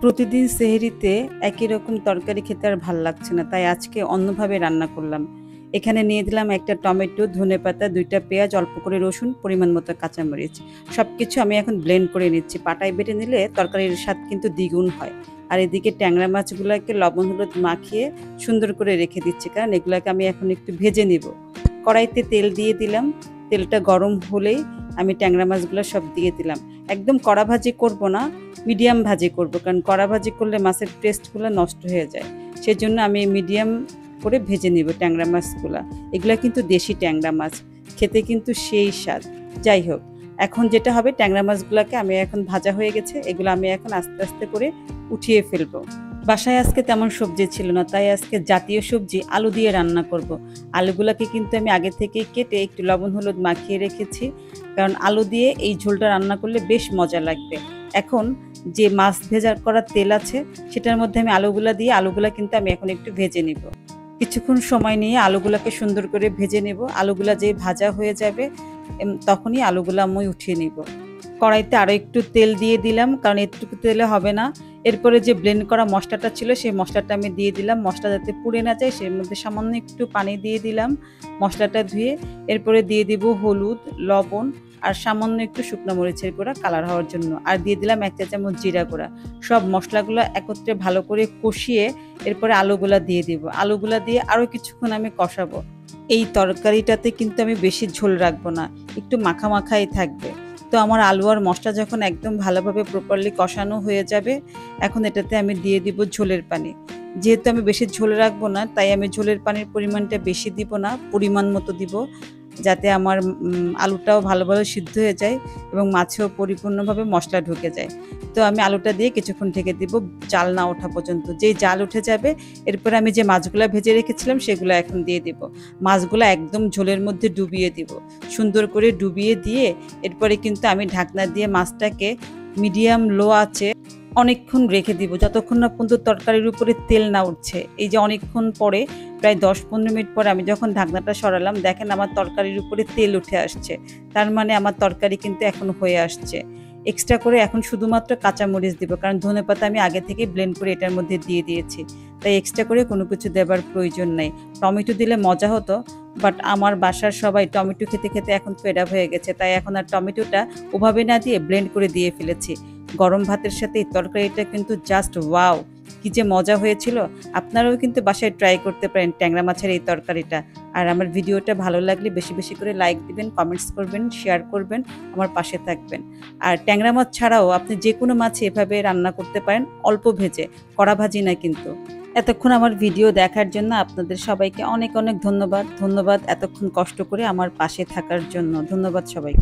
প্রতিদিন সেহরিতে একই রকম তরকারি খেতে আর ভাল লাগছে না, তাই আজকে অন্যভাবে রান্না করলাম। এখানে নিয়ে দিলাম একটা টমেটো, ধনেপাতা, 2টা পেঁয়াজ, অল্প করে রসুন, পরিমাণ মতো কাঁচামরিচ। সবকিছু আমি এখন ব্লেন্ড করে নিচ্ছি। পাটায় বেটে নিলে তরকারির স্বাদ কিন্তু দ্বিগুণ হয়। আর এদিকে ট্যাংরা মাছগুলোকে লবণ হলুদ মাখিয়ে সুন্দর করে রেখে দিচ্ছি, কারণ এগুলোকে আমি এখন একটু ভেজে নিব। কড়াইতে তেল দিয়ে দিলাম। তেলটা গরম হলেই আমি ট্যাংরা মাছগুলো সব দিয়ে দিলাম। একদম কড়া ভাজি করব না, মিডিয়াম ভাজি করব, কারণ কড়া ভাজি করলে মাছের টেস্টগুলো নষ্ট হয়ে যায়। সেজন্য আমি মিডিয়াম করে ভেজে নিব ট্যাংরা মাছগুলো। এগুলো কিন্তু দেশি ট্যাংরা মাছ, খেতে কিন্তু সেই স্বাদ। যাই হোক, এখন যেটা হবে, ট্যাংরা মাছগুলোকে আমি এখন ভাজা হয়ে গেছে, এগুলো আমি এখন আস্তে আস্তে করে উঠিয়ে ফেলবো। বাসায় আজকে তেমন সবজি ছিল না, তাই আজকে জাতীয় সবজি আলু দিয়ে রান্না করব। আলুগুলোকে কিন্তু আমি আগে থেকেই কেটে একটু লবণ হলুদ মাখিয়ে রেখেছি, কারণ আলু দিয়ে এই ঝোলটা রান্না করলে বেশ মজা লাগবে। এখন যে মাছ ভেজা করা তেল আছে, সেটার মধ্যে আমি আলুগুলা কিন্তু আমি এখন একটু ভেজে নিব। কিছুক্ষণ সময় নিয়ে আলুগুলাকে সুন্দর করে ভেজে নেব। আলুগুলা যে ভাজা হয়ে যাবে তখনই আলুগুলা আমি উঠিয়ে নিব। কড়াইতে আরও একটু তেল দিয়ে দিলাম, কারণ এটুকু তেলে হবে না। এরপরে যে ব্লেন্ড করা মশলাটা ছিল, সেই মশলাটা আমি দিয়ে দিলাম। মশলা যাতে পুড়ে না যায়, সেই মধ্যে সামান্য একটু পানি দিয়ে দিলাম মশলাটা ধুয়ে। এরপরে দিয়ে দিব হলুদ, লবণ আর সামান্য একটু শুকনো মরিচের গুঁড়া কালার হওয়ার জন্য, আর দিয়ে দিলাম 1 চা চামচ জিরা গুঁড়া। সব মশলাগুলো একত্রে ভালো করে কষিয়ে এরপরে আলুগুলা দিয়ে দিব। আলুগুলা দিয়ে আরও কিছুক্ষণ আমি কষাবো। এই তরকারিটাতে কিন্তু আমি বেশি ঝোল রাখবো না, একটু মাখা মাখাই থাকবে। তো আমার আলু আর মশলা যখন একদম ভালোভাবে প্রপারলি কষানো হয়ে যাবে, এখন এটাতে আমি দিয়ে দিব ঝোলের পানি। যেহেতু আমি বেশি ঝোল রাখবো না, তাই আমি ঝোলের পানির পরিমাণটা বেশি দিব না, পরিমাণ মতো দিব, যাতে আমার আলুটাও ভালোভাবে সিদ্ধ হয়ে যায় এবং মাছেও পরিপূর্ণভাবে মশলা ঢুকে যায়। তো আমি আলুটা দিয়ে কিছুক্ষণ ঢেকে দিব জাল না ওঠা পর্যন্ত। যেই জাল উঠে যাবে, এরপরে আমি যে মাছগুলো ভেজে রেখেছিলাম সেগুলো এখন দিয়ে দিব। মাছগুলো একদম ঝোলের মধ্যে ডুবিয়ে দিব। সুন্দর করে ডুবিয়ে দিয়ে এরপরে কিন্তু আমি ঢাকনা দিয়ে মাছটাকে মিডিয়াম লো আঁচে অনেকক্ষণ রেখে দিব, যতক্ষণ না পর্যন্ত তরকারির উপরে তেল না উঠছে। এই যে অনেকক্ষণ পরে, প্রায় 10-15 মিনিট পরে আমি যখন ঢাকনাটা সরালাম, দেখেন আমার তরকারির উপরে তেল উঠে আসছে। তার মানে আমার তরকারি কিন্তু এখন হয়ে আসছে। এক্সট্রা করে এখন শুধুমাত্র কাঁচামরিচ দিব, কারণ ধনেপাতা আমি আগে থেকে ব্লেন্ড করে এটার মধ্যে দিয়ে দিয়েছি, তাই এক্সট্রা করে কোনো কিছু দেবার প্রয়োজন নেই। টমেটো দিলে মজা হতো, বাট আমার বাসার সবাই টমেটো খেতে খেতে এখন ফেড আপ হয়ে গেছে, তাই এখন আর টমেটোটা ওভাবে না দিয়ে ব্লেন্ড করে দিয়ে ফেলেছি। গরম ভাতের সাথে এই তরকারিটা কিন্তু জাস্ট ওয়াও, কি যে মজা হয়েছিল। আপনারাও কিন্তু বাসায় ট্রাই করতে পারেন ট্যাংরা মাছের এই তরকারিটা। আর আমার ভিডিওটা ভালো লাগলে বেশি বেশি করে লাইক দিবেন, কমেন্টস করবেন, শেয়ার করবেন, আমার পাশে থাকবেন। আর ট্যাংরা মাছ ছাড়াও আপনি যে কোনো মাছে এভাবে রান্না করতে পারেন, অল্প ভেজে, কড়া ভাজি না কিন্তু। এতক্ষণ আমার ভিডিও দেখার জন্য আপনাদের সবাইকে অনেক অনেক ধন্যবাদ। এতক্ষণ কষ্ট করে আমার পাশে থাকার জন্য ধন্যবাদ সবাইকে।